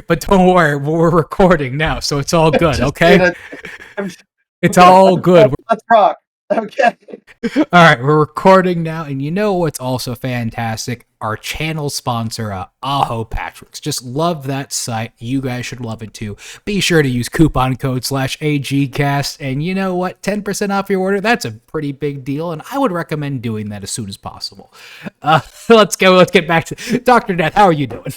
But don't worry, we're recording now, so it's all good, okay? I'm It's all good. Let's rock. Okay. All right, we're recording now, and you know what's also fantastic? Our channel sponsor, Aho Patrick's. Just love that site. You guys should love it too. Be sure to use coupon code /AGcast, and you know what? 10% off your order. That's a pretty big deal, and I would recommend doing that as soon as possible. Let's go. Let's get back to Dr. Death. How are you doing?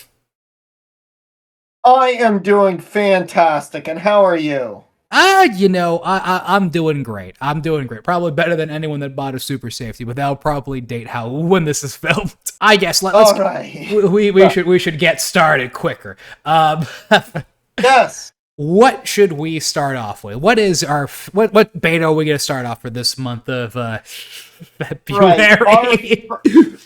I am doing fantastic, and how are you? I'm doing great. I'm doing great. Probably better than anyone that bought a super safety, but that'll probably date when this is filmed. I guess we should get started quicker. Yes. What should we start off with? What is what beta are we going to start off for this month of February? Right.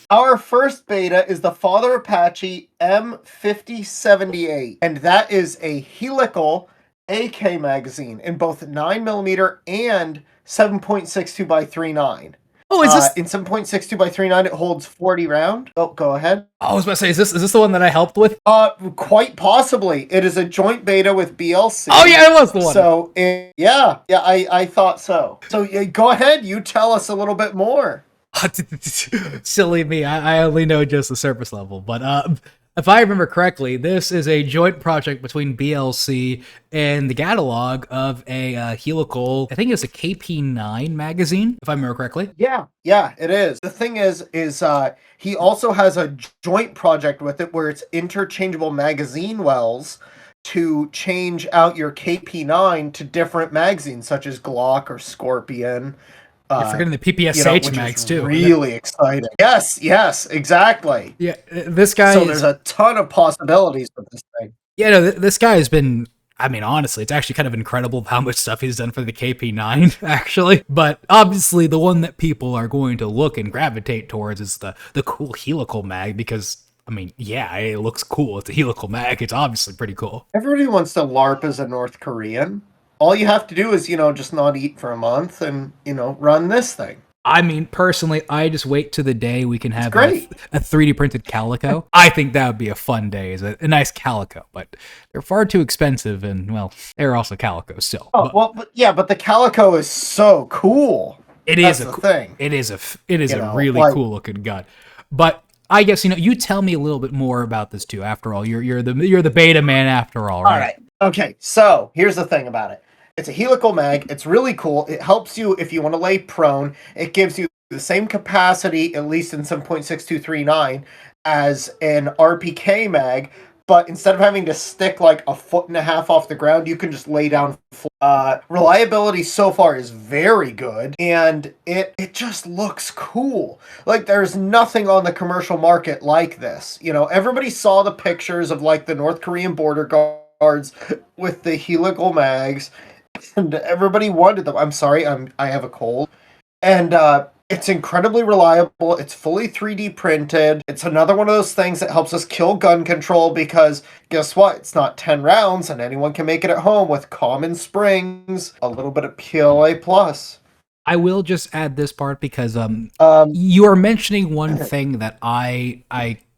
Our first beta is the Father Apache M5078, and that is a helical AK magazine in both 9mm and 7.62 by 39. Oh, is this in 7.62 by 39? It holds 40 round. Oh, go ahead. I was about to say, is this the one that I helped with? Quite possibly. It is a joint beta with BLC. Oh yeah, it was the one. So I thought so. So go ahead. You tell us a little bit more. Silly me. I only know just the surface level, but if I remember correctly, this is a joint project between BLC and the catalog of a helical, I think it's a KP9 magazine, if I remember correctly. Yeah, it is. The thing is he also has a joint project with it where it's interchangeable magazine wells to change out your KP9 to different magazines, such as Glock or Scorpion. You're forgetting the PPSH mags too. Really exciting. Yes, exactly. Yeah, this guy. So there's a ton of possibilities with this thing. Yeah, no, this guy has been. I mean, honestly, it's actually kind of incredible how much stuff he's done for the KP9, actually. But obviously, the one that people are going to look and gravitate towards is the cool helical mag because, I mean, yeah, it looks cool. It's a helical mag. It's obviously pretty cool. Everybody wants to LARP as a North Korean. All you have to do is, just not eat for a month and, run this thing. I mean, personally, I just wait to the day we can have a 3D printed calico. I think that would be a fun day, as a nice calico, but they're far too expensive, and, well, they're also calico still. But the calico is so cool. That's the thing. It is a really cool looking gun. But I guess, you tell me a little bit more about this too. After all, you're the beta man after all, right? All right. Okay, so here's the thing about it. It's a helical mag. It's really cool. It helps you if you want to lay prone. It gives you the same capacity, at least in 7.6239, as an RPK mag. But instead of having to stick like 1.5 feet off the ground, you can just lay down. Reliability so far is very good, and it just looks cool. Like, there's nothing on the commercial market like this. Everybody saw the pictures of like the North Korean border guards with the helical mags, and everybody wanted them. I'm sorry, I have a cold. And it's incredibly reliable. It's fully 3D printed. It's another one of those things that helps us kill gun control because guess what? It's not 10 rounds and anyone can make it at home with common springs, a little bit of PLA+. I will just add this part because you are mentioning one thing that I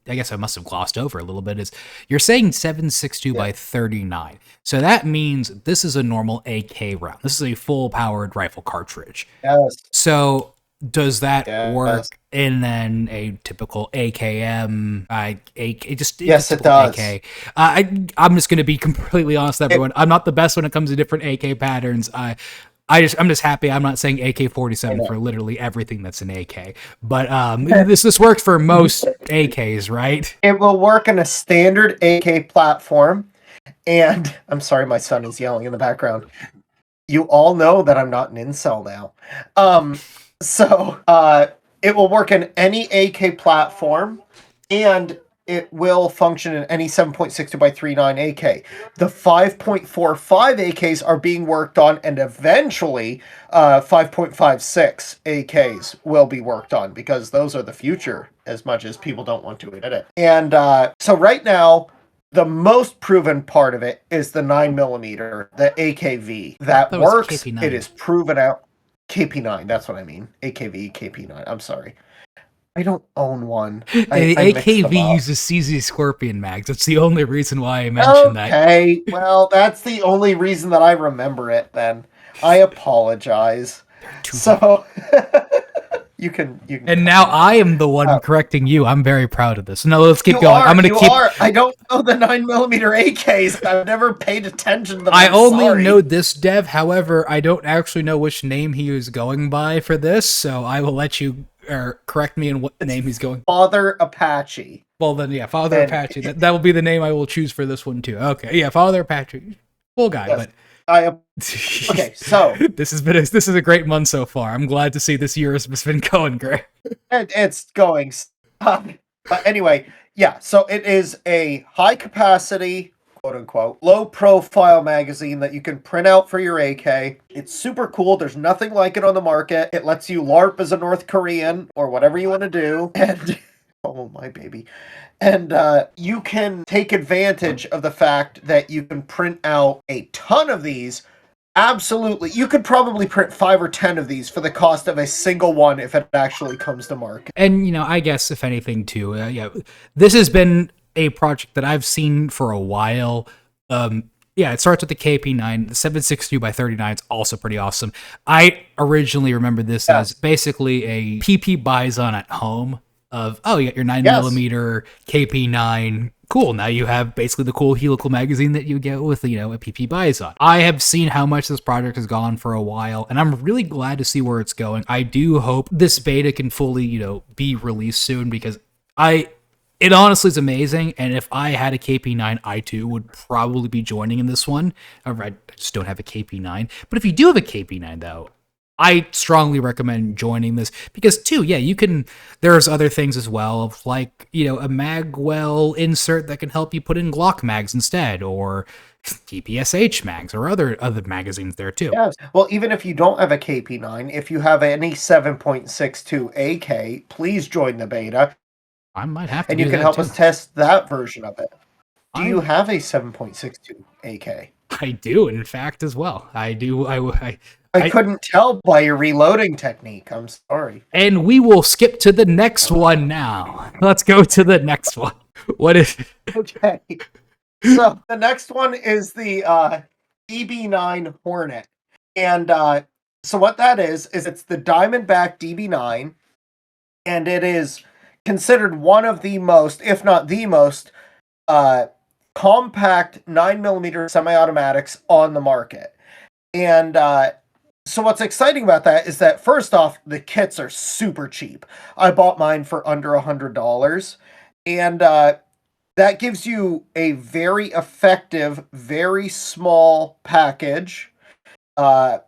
guess I must have glossed over a little bit, is you're saying 7.62 by 39. So that means this is a normal AK round. This is a full-powered rifle cartridge. Yes. So does that work in then a typical AKM? Yes, it does. AK. I'm just going to be completely honest with everyone. I'm not the best when it comes to different AK patterns. I'm just happy I'm not saying AK-47 for literally everything that's an AK. But this works for most AKs, right? It will work in a standard AK platform. And I'm sorry, my son is yelling in the background. You all know that I'm not an incel now. So it will work in any AK platform, and it will function in any 7.62 by 39 AK. The 5.45 AKs are being worked on, and eventually 5.56 AKs will be worked on, because those are the future, as much as people don't want to admit it. And so right now, the most proven part of it is the 9mm, the AKV. That works. KP9. It is proven out. KP9, that's what I mean. AKV, KP9. I'm sorry. I don't own one. The I mixed them AKV up. uses CZ Scorpion mags. That's the only reason why I mentioned that. Okay, well, that's the only reason that I remember it. Then I apologize. So you can. And now I am the one correcting you. I'm very proud of this. No, let's keep going. I'm gonna keep. I don't know the 9mm AKs. I've never paid attention to them. I only know this dev. However, I don't actually know which name he is going by for this, so I will let you correct me in what name he's going. Father Apache. Well, then, yeah, Father Apache. That will be the name I will choose for this one too. Okay, yeah, Father Apache. Cool guy, yes. But okay, so this is a great month so far. I'm glad to see this year has been going great. It's going. Anyway, yeah. So it is a high capacity, quote unquote, low profile magazine that you can print out for your AK. It's super cool. There's nothing like it on the market. It lets you LARP as a North Korean or whatever you want to do, and oh my baby. And you can take advantage of the fact that you can print out a ton of these. Absolutely. You could probably print 5 or 10 of these for the cost of a single one if it actually comes to market. And, you know, I guess if anything too, yeah, this has been a project that I've seen for a while. Yeah, it starts with the KP9. The 762 by 39 is also pretty awesome. I originally remember this as basically a PP Bison at home. Of, oh, you got your 9mm KP9. Cool. Now you have basically the cool helical magazine that you get with, you know, a PP Bison. I have seen how much this project has gone for a while, and I'm really glad to see where it's going. I do hope this beta can fully, you know, be released soon, because it honestly is amazing, and if I had a KP9, I too would probably be joining in this one. I just don't have a KP9. But if you do have a KP9, though, I strongly recommend joining this, because too, yeah, you can, there's other things as well, like, you know, a magwell insert that can help you put in Glock mags instead, or TPSH mags, or other magazines there too. Yes. Well, even if you don't have a KP9, if you have any 7.62 AK, please join the beta. I might have to, and you can help us test that version of it. Do you have a 7.62 AK? I do, in fact, as well. I do. I couldn't tell by your reloading technique. I'm sorry. And we will skip to the next one now. Let's go to the next one. What is... Okay. So the next one is the DB9 Hornet. And so what that is it's the Diamondback DB9. And it is considered one of the most, if not the most, compact 9mm semi-automatics on the market. And so what's exciting about that is that, first off, the kits are super cheap. I bought mine for under $100, and that gives you a very effective, very small package to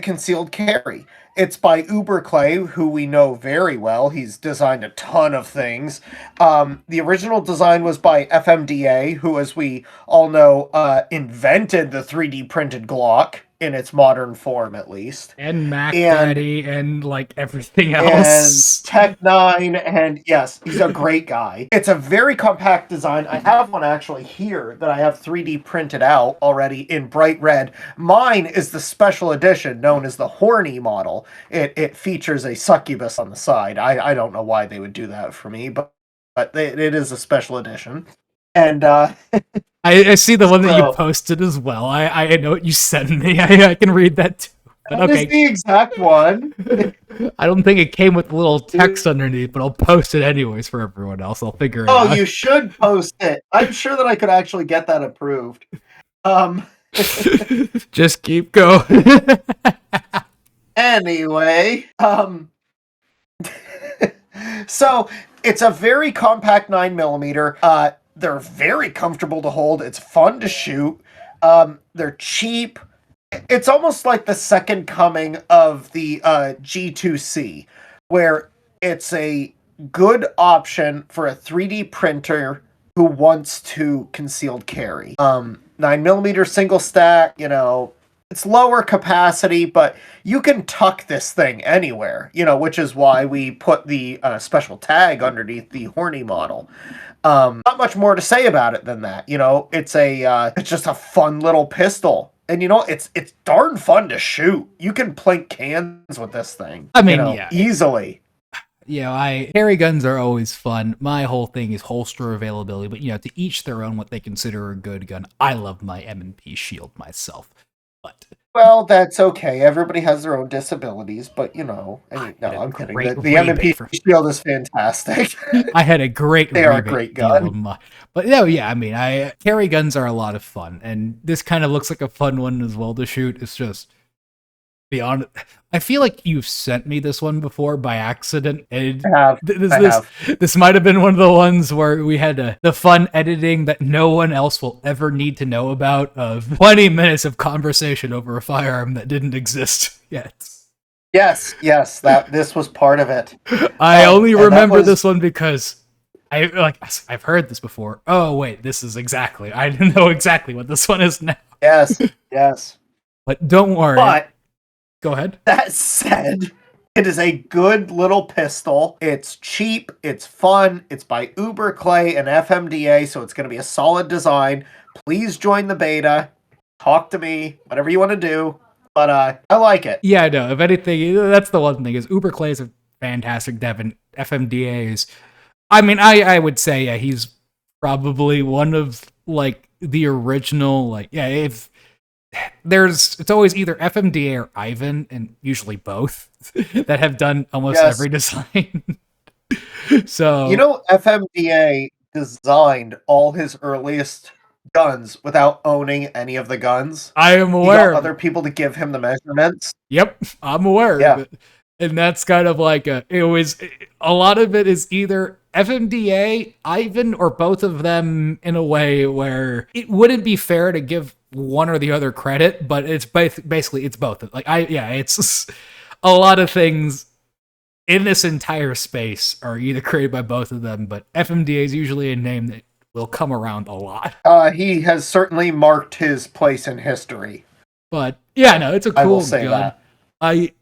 concealed carry. It's by Uberclay, who we know very well. He's designed a ton of things. The original design was by FMDA, who, as we all know, invented the 3D printed Glock in its modern form, at least. And Mac Daddy and like everything else. And Tech9, and yes, he's a great guy. It's a very compact design. I have one actually here that I have 3D printed out already in bright red. Mine is the special edition known as the Horny model. It features a succubus on the side. I don't know why they would do that for me, but it is a special edition. And I see the one that you posted as well. I know what you sent me. I can read that too. But that is the exact one. I don't think it came with a little text underneath, but I'll post it anyways for everyone else. I'll figure it out. Oh, you should post it. I'm sure that I could actually get that approved. Just keep going. Anyway, so it's a very compact 9mm. They're very comfortable to hold. It's fun to shoot. They're cheap. It's almost like the second coming of the G2C, where it's a good option for a 3D printer who wants to concealed carry. 9mm single stack, you know, it's lower capacity, but you can tuck this thing anywhere, you know, which is why we put the special tag underneath the Horny model. Not much more to say about it than that. You know, it's just a fun little pistol. And you know, it's darn fun to shoot. You can plink cans with this thing. I mean, you know, yeah, easily. Carry guns are always fun. My whole thing is holster availability, but to each their own what they consider a good gun. I love my M&P shield myself, but Well, that's okay. Everybody has their own disabilities, but no, I'm kidding. The M&P shield is fantastic. I had a great they are a great gun. But carry guns are a lot of fun, and this kind of looks like a fun one as well to shoot. It's just beyond. I feel like you've sent me this one before by accident. And this might have been one of the ones where we had the fun editing that no one else will ever need to know about of 20 minutes of conversation over a firearm that didn't exist yet. Yes, this was part of it. I only remember this one because I've heard this before. Oh wait, I didn't know exactly what this one is now. Yes. But don't worry. But go ahead. That said, it is a good little pistol. It's cheap. It's fun. It's by Uberclay and FMDA, so it's going to be a solid design. Please join the beta. Talk to me. Whatever you want to do. But I like it. Yeah, no. If anything, that's the one thing is Uberclay is a fantastic dev, and FMDA is. I mean, I would say he's probably one of the original if. It's always either FMDA or Ivan, and usually both, that have done almost every design. So FMDA designed all his earliest guns without owning any of the guns. I am aware. He got other people to give him the measurements. Yep, I'm aware of it. And that's kind of like a lot of it is either FMDA, Ivan, or both of them in a way where it wouldn't be fair to give one or the other credit, but it's basically it's both. It's a lot of things in this entire space are either created by both of them, but FMDA is usually a name that will come around a lot. He has certainly marked his place in history. But it's a cool I will say gun. That.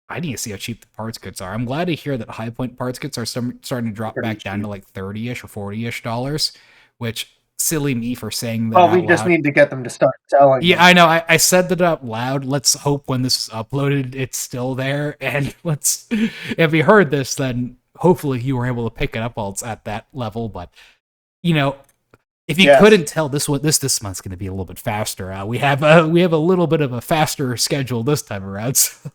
I need to see how cheap the parts kits are. I'm glad to hear that high point parts kits are starting to drop back down to like $30-ish or $40-ish dollars, which silly me for saying that. Well, we just need to get them to start selling. Yeah, I know. I said that out loud. Let's hope when this is uploaded, it's still there. And if you heard this, then hopefully you were able to pick it up while it's at that level. But, if you couldn't tell, this month's going to be a little bit faster. We have a little bit of a faster schedule this time around. So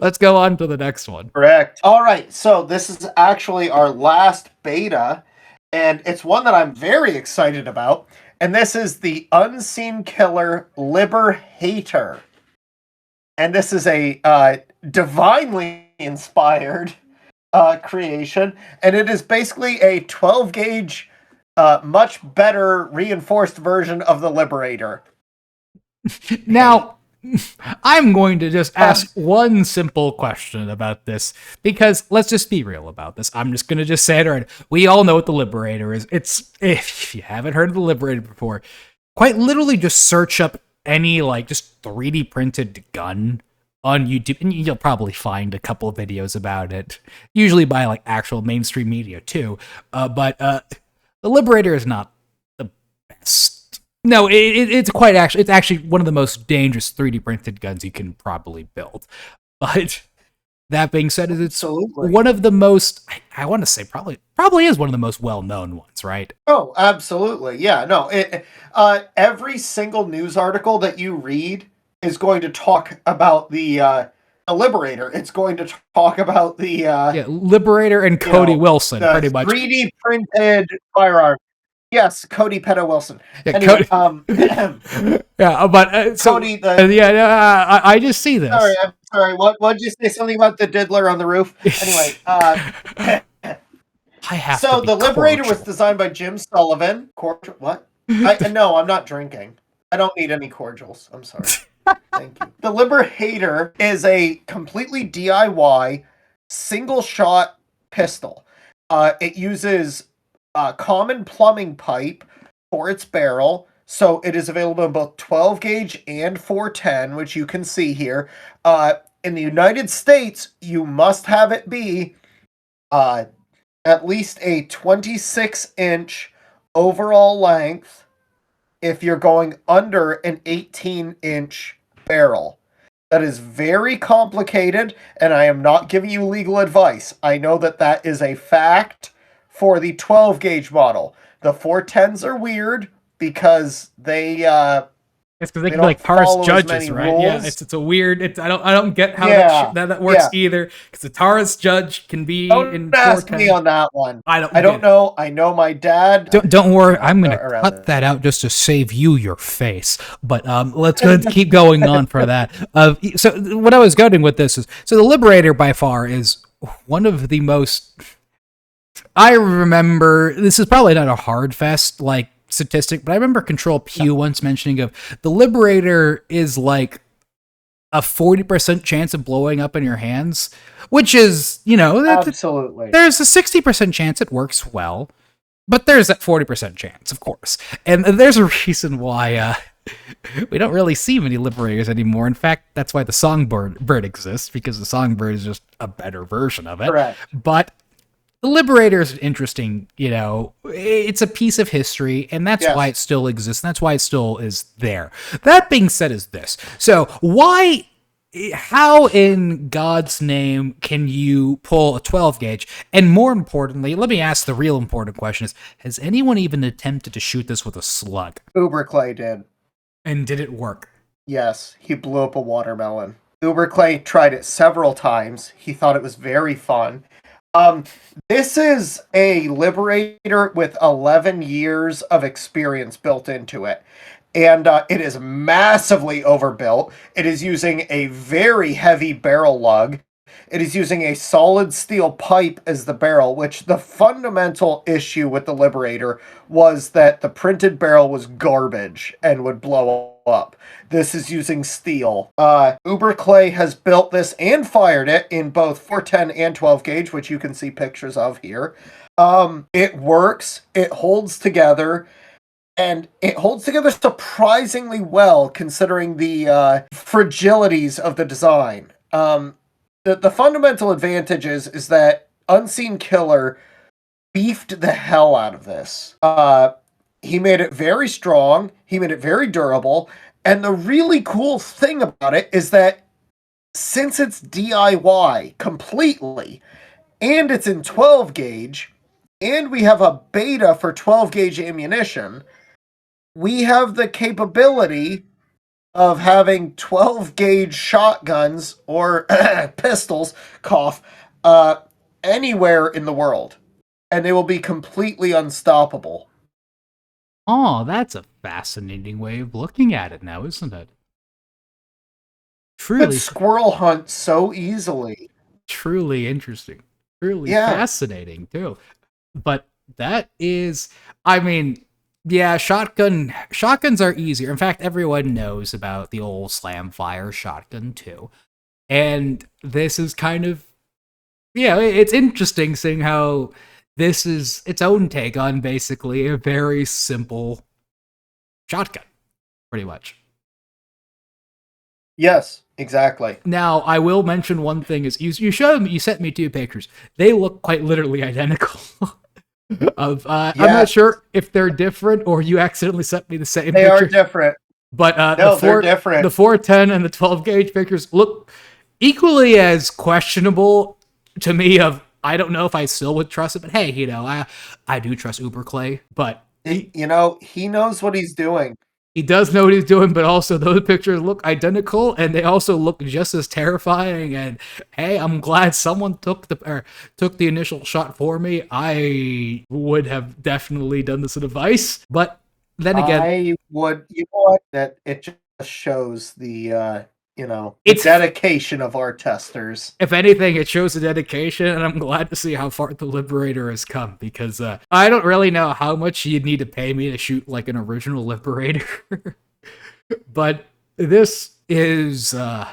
let's go on to the next one. Correct. All right. So this is actually our last beta, and it's one that I'm very excited about. And this is the Unseenkiller LiberHATEr. And this is a divinely inspired creation, and it is basically a 12 gauge. Much better reinforced version of the LiberHATEr. Now, I'm going to just ask one simple question about this, because let's just be real about this. I'm just going to just say it right. We all know what the LiberHATEr is. It's, if you haven't heard of the LiberHATEr before, quite literally just search up any just 3D printed gun on YouTube, and you'll probably find a couple of videos about it, usually by actual mainstream media too. But the LiberHATEr is not the best. No, it's actually one of the most dangerous 3D printed guns you can probably build. But that being said, it's one of the most, I want to say probably is one of the most well-known ones, right? Oh, absolutely. Yeah, no. Every single news article that you read is going to talk about the LiberHATEr. It's going to talk about the LiberHATER and Cody Wilson, pretty much 3D printed firearm. Yes, Cody Petto Wilson. Yeah, anyway, Cody. I just see this. I'm sorry. What did you say? Something about the diddler on the roof? Anyway, I have. So the LiberHATEr was designed by Jim Sullivan. What? No, I'm not drinking. I don't need any cordials. I'm sorry. Thank you. The LiberHATEr is a completely DIY single-shot pistol. It uses common plumbing pipe for its barrel, so it is available in both 12 gauge and 410, which you can see here. In the United States, you must have it be at least a 26-inch overall length if you're going under an 18-inch barrel. That is very complicated, and I am not giving you legal advice. I know that that is a fact for the 12 gauge model. The 410s are weird because they It's because they can be don't like Taurus follow as judges, many right? Yeah, rules. it's a weird. I don't get how Yeah, that works yeah. either. Because the Taurus judge can be Don't in ask me 410. on that one. I don't I get don't it. know. I know my dad. Don't worry, I'm gonna Around cut that out just to save you your face. But let's go keep going on for that. So what I was going with this is, so the Liberator by far is one of the most. I remember this is probably not a hard fest like statistic, but I remember Control Q once mentioning of the Liberator is like a 40% chance of blowing up in your hands, which is, Absolutely. there's a 60% chance it works well, but there's that 40% chance, of course. And there's a reason why we don't really see many Liberators anymore. In fact, that's why the Songbird exists, because the Songbird is just a better version of it. Correct. But the Liberator is interesting, it's a piece of history, and that's why it still exists, and that's why it still is there. That being said is this. So how in God's name can you pull a 12 gauge? And more importantly, let me ask the real important question is, has anyone even attempted to shoot this with a slug? Uberclay did. And did it work? Yes, he blew up a watermelon. Uberclay tried it several times. He thought it was very fun. This is a Liberator with 11 years of experience built into it. And it is massively overbuilt. It is using a very heavy barrel lug. It is using a solid steel pipe as the barrel, which the fundamental issue with the Liberator was that the printed barrel was garbage and would blow up. This is using steel. Uberclay has built this and fired it in both 410 and 12 gauge, which you can see pictures of here. It works. It holds together. And it holds together surprisingly well, considering the fragilities of the design. The fundamental advantage is that Unseenkiller beefed the hell out of this. He made it very strong. He made it very durable. And the really cool thing about it is that since it's DIY completely, and it's in 12 gauge, and we have a beta for 12 gauge ammunition, we have the capability of having 12 gauge shotguns or pistols, anywhere in the world. And they will be completely unstoppable. Oh, that's a fascinating way of looking at it now, isn't it? Truly. Could squirrel hunt so easily. Truly interesting. Truly fascinating, too. But that is, yeah, shotguns are easier. In fact, everyone knows about the old Slamfire shotgun too. And this is kind of, it's interesting seeing how this is its own take on basically a very simple shotgun, pretty much. Yes, exactly. Now, I will mention one thing is you sent me two pictures. They look quite literally identical. I'm not sure if they're different or you accidentally sent me the same picture. They are different. But they're different. The 410 and the 12 gauge pictures look equally as questionable to me. I don't know if I still would trust it, but hey, I do trust Uberclay, but he knows what he's doing. He does know what he's doing, but also those pictures look identical, and they also look just as terrifying. And hey, I'm glad someone took the initial shot for me. I would have definitely done this in a vice, but then again, I would. You know what? That it just shows the it's dedication of our testers. If anything, it shows the dedication, and I'm glad to see how far the Liberator has come, because I don't really know how much you'd need to pay me to shoot like an original Liberator. But this is a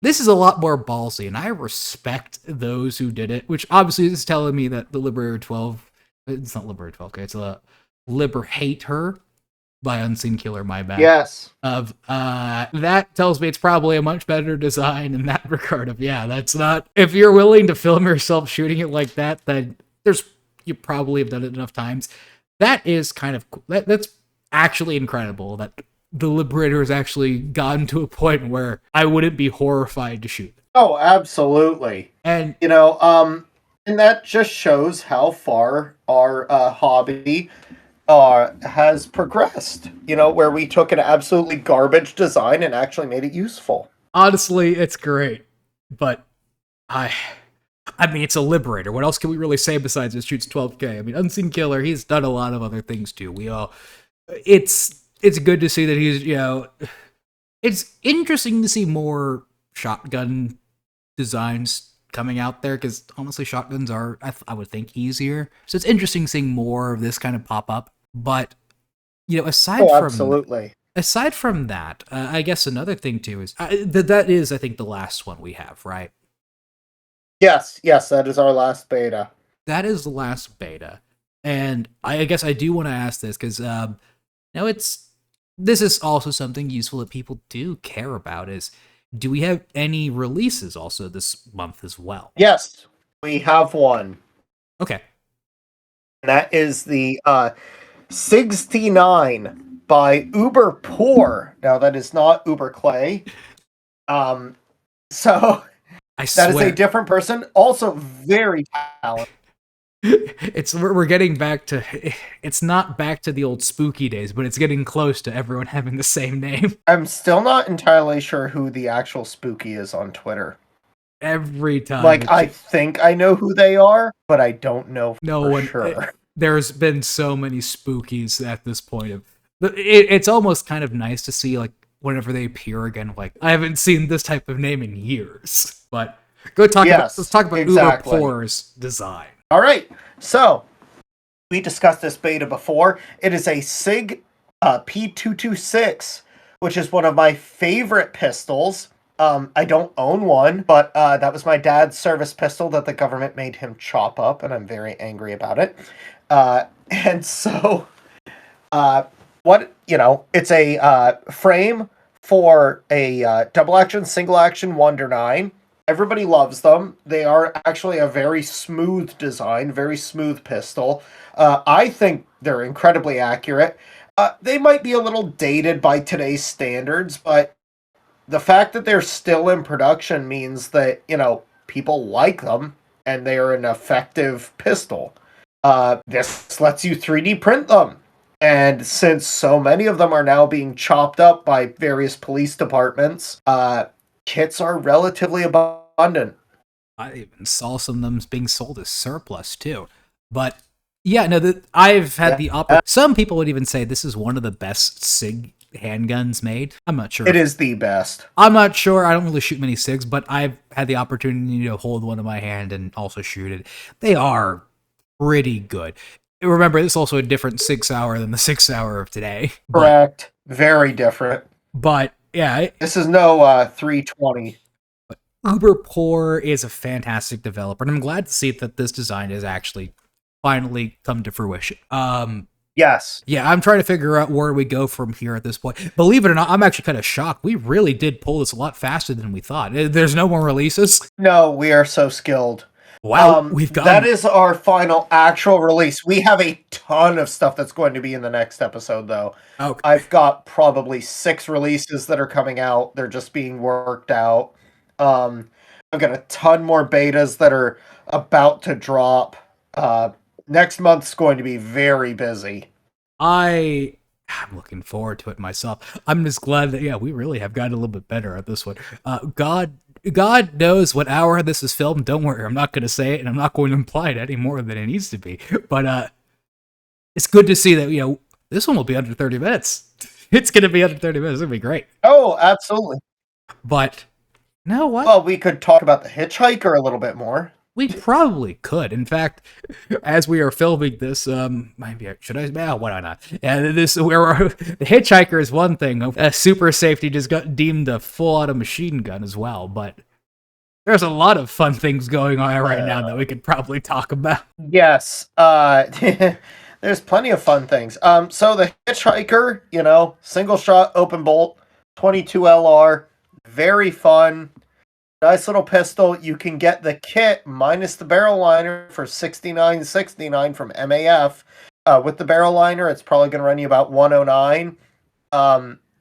lot more ballsy, and I respect those who did it, which obviously is telling me that the Liberator 12, it's not Liberator 12, okay, it's a LiberHATEr by Unseenkiller, my bad. Yes. That tells me it's probably a much better design in that regard of, that's not, if you're willing to film yourself shooting it like that, then you probably have done it enough times. That is kind of cool. That's actually incredible that the Liberator has actually gotten to a point where I wouldn't be horrified to shoot. Oh, absolutely. And and that just shows how far our hobby has progressed. Where we took an absolutely garbage design and actually made it useful. honestly, it's great. But I mean, it's a Liberator. What else can we really say besides it shoots 12K? I mean, Unseenkiller, he's done a lot of other things too. It's good to see that he's, it's interesting to see more shotgun designs coming out there, because honestly, shotguns are, I would think, easier. So it's interesting seeing more of this kind of pop up. But, aside from that, I guess another thing too is, that is, I think, the last one we have, right? Yes, that is our last beta. That is the last beta. And I guess I do want to ask this, because this is also something useful that people do care about, is, do we have any releases also this month as well? Yes, we have one. Okay. And that is the SIGxty 9 by Uberpoor. Now, that is not Uberclay. So I swear. That is a different person, also very talented. We're getting back to, it's not back to the old spooky days, but it's getting close to everyone having the same name. I'm still not entirely sure who the actual spooky is on Twitter. Every time. I think I know who they are, but I don't know for sure. There's been so many spookies at this point. It's almost kind of nice to see, whenever they appear again, I haven't seen this type of name in years. But let's talk about Uberpoor's design. All right, so we discussed this beta before. It is a SIG P226, which is one of my favorite pistols. I don't own one, but that was my dad's service pistol that the government made him chop up, and I'm very angry about it. And so, it's a frame for a double action, single action Wonder 9. Everybody loves them. They are actually a very smooth design, very smooth pistol. I think they're incredibly accurate. They might be a little dated by today's standards, but the fact that they're still in production means that, people like them, and they are an effective pistol. This lets you 3D print them. And since so many of them are now being chopped up by various police departments, kits are relatively abundant. I even saw some of them being sold as surplus too. But yeah, no, I've had the opportunity. Some people would even say this is one of the best SIG handguns made. I'm not sure. It is the best. I'm not sure. I don't really shoot many SIGs, but I've had the opportunity to hold one in my hand and also shoot it. They are pretty good. Remember, this is also a different 6 hour than the 6 hour of today. Correct. Very different. But yeah, this is no 320. But Uberpoor is a fantastic developer, and I'm glad to see that this design has actually finally come to fruition. Yes. Yeah, I'm trying to figure out where we go from here at this point. Believe it or not, I'm actually kind of shocked. We really did pull this a lot faster than we thought. There's no more releases? No, we are so skilled. Wow, we've got that is our final actual release. We have a ton of stuff that's going to be in the next episode, though. Okay. I've got probably 6 releases that are coming out. They're just being worked out. I've got a ton more betas that are about to drop. Next month's going to be very busy. I'm looking forward to it myself. I'm just glad that, we really have gotten a little bit better at this one. God knows what hour this is filmed. Don't worry, I'm not going to say it, and I'm not going to imply it any more than it needs to be. But it's good to see that, this one will be under 30 minutes. It's going to be under 30 minutes. It'll be great. Oh, absolutely. But, no, what? Well, we could talk about the Hitchhiker a little bit more. We probably could. In fact, as we are filming this, maybe should I? Oh, why not? Yeah, the Hitchhiker is one thing. Super Safety just got deemed a full-auto machine gun as well. But there's a lot of fun things going on right now that we could probably talk about. Yes, there's plenty of fun things. So the Hitchhiker, single shot, open bolt, 22 LR, very fun. Nice little pistol. You can get the kit minus the barrel liner for $69.69 from MAF. With the barrel liner, it's probably going to run you about $109.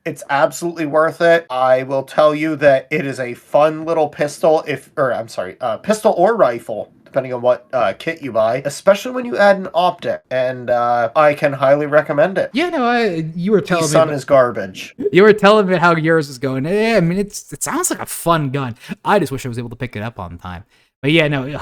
It's absolutely worth it. I will tell you that it is a fun little pistol, pistol or rifle, depending on what kit you buy, especially when you add an optic, and I can highly recommend it. Yeah, no, you were telling me. Sun is garbage. You were telling me how yours is going. Yeah, I mean, it sounds like a fun gun. I just wish I was able to pick it up on time. But yeah, no,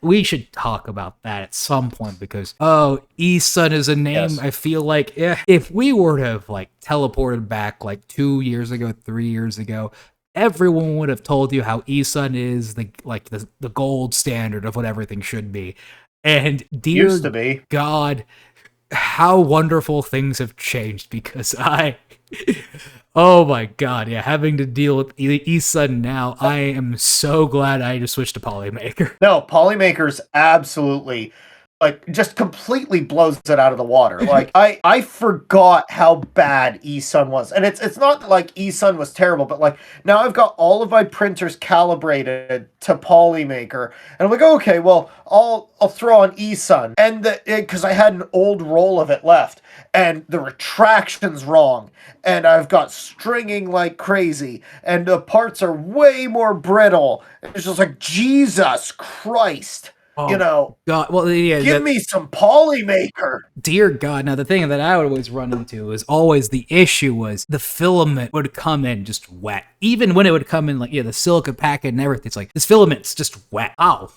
we should talk about that at some point because, eSun is a name. Yes. I feel like if we were to have like teleported back like 2 years ago, 3 years ago, everyone would have told you how eSun is the gold standard of what everything should be. And dear used to be. God, how wonderful things have changed because oh my God, yeah, having to deal with eSun now, I am so glad I just switched to Polymaker. No, Polymaker's absolutely, like, just completely blows it out of the water. Like, I forgot how bad eSun was. And it's not like eSun was terrible, but, like, now I've got all of my printers calibrated to Polymaker. And I'm like, okay, well, I'll throw on eSun. And because I had an old roll of it left. And the retraction's wrong. And I've got stringing like crazy. And the parts are way more brittle. It's just like, Jesus Christ. Oh, you know, God. Well, yeah, give me some Polymaker. Dear God. Now, the thing that I would always run into was always the issue was the filament would come in just wet. Even when it would come in like, the silica packet and everything, it's like, this filament's just wet. Ow.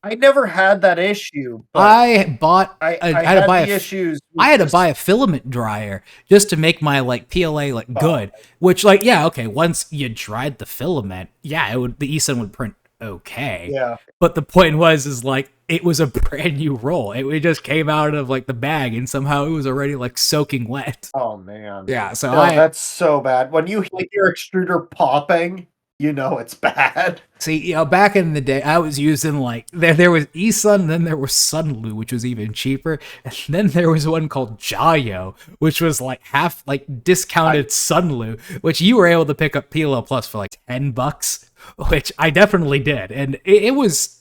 I never had that issue. I had to buy issues. I had to buy a filament dryer just to make my like PLA like good. Which like okay, once you dried the filament, the eSun would print okay. Yeah. But the point is like it was a brand new roll. It just came out of like the bag and somehow it was already like soaking wet. Oh man. Yeah. So that's so bad. When you hear your extruder popping, you know it's bad. See, back in the day, I was using like there was eSun, then there was Sunlu, which was even cheaper, and then there was one called Jayo, which was like half like discounted Sunlu, which you were able to pick up PLO Plus for like $10, which I definitely did, and it was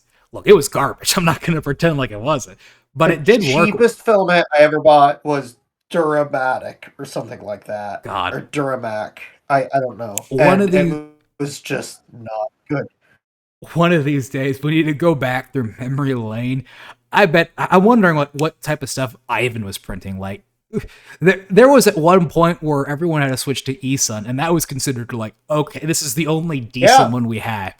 garbage. I'm not gonna pretend like it wasn't, but it did work. The cheapest filament I ever bought was Duramatic or something like that. God. Or Duramac. I don't know. Was just not good. One of these days, we need to go back through memory lane. I'm wondering what type of stuff Ivan was printing. Like, there was at one point where everyone had to switch to eSun, and that was considered like, okay, this is the only decent one we had.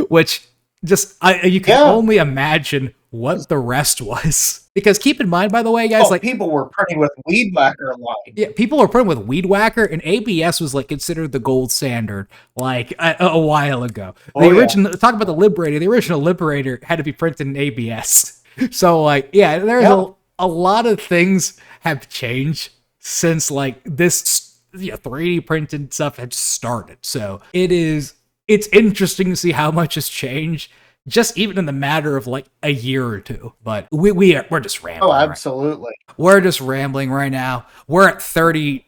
Which just you can only imagine what the rest was. Because keep in mind, by the way, guys, like people were printing with Weed Whacker line. Yeah, people were printing with Weed Whacker, and ABS was like considered the gold standard like a while ago. Talk about the Liberator. The original Liberator had to be printed in ABS. So like, there's a lot of things have changed since like this 3D printed stuff had started. So it's interesting to see how much has changed. Just even in the matter of like a year or two, but we're just rambling. Oh, absolutely. Right. We're just rambling right now. We're at 30.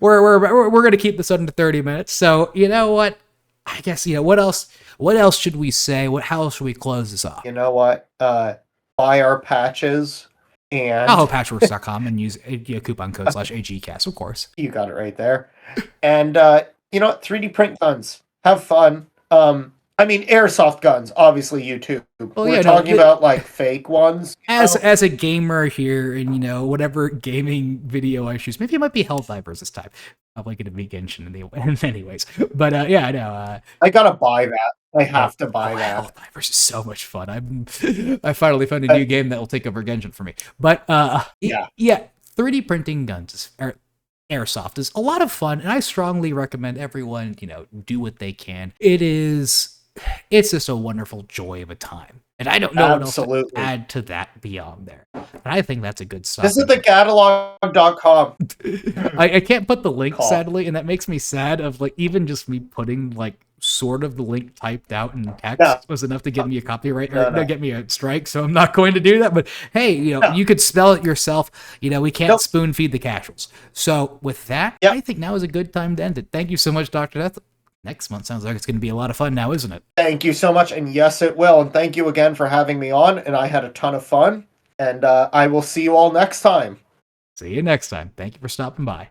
We're gonna keep this under 30 minutes. So you know what? I guess what else? What else should we say? How else should we close this off? You know what? Buy our patches and patchworks.com and use coupon code /AGCast, of course. You got it right there. And you know what? 3D print guns. Have fun. I mean, airsoft guns, obviously YouTube. We're talking about like fake ones. As a gamer here, and whatever gaming video I choose, maybe it might be Helldivers this time. Probably going to be Genshin anyways. But I gotta buy that. I have to buy that. Helldivers is so much fun. I finally found a new game that will take over Genshin for me. But 3D printing guns airsoft is a lot of fun, and I strongly recommend everyone do what they can. It's just a wonderful joy of a time. And I don't know what else to add to that beyond there. But I think that's a good stop. Visit thecatalog.com. I can't put the link, sadly, and that makes me sad of like even just me putting like sort of the link typed out in text was enough to get me a copyright or get me a strike, so I'm not going to do that. But hey, you could spell it yourself. We can't spoon feed the casuals. So with that, I think now is a good time to end it. Thank you so much, Dr. Death. Next month sounds like it's going to be a lot of fun now, isn't it? Thank you so much, and yes, it will. And thank you again for having me on, and I had a ton of fun. And I will see you all next time. See you next time. Thank you for stopping by.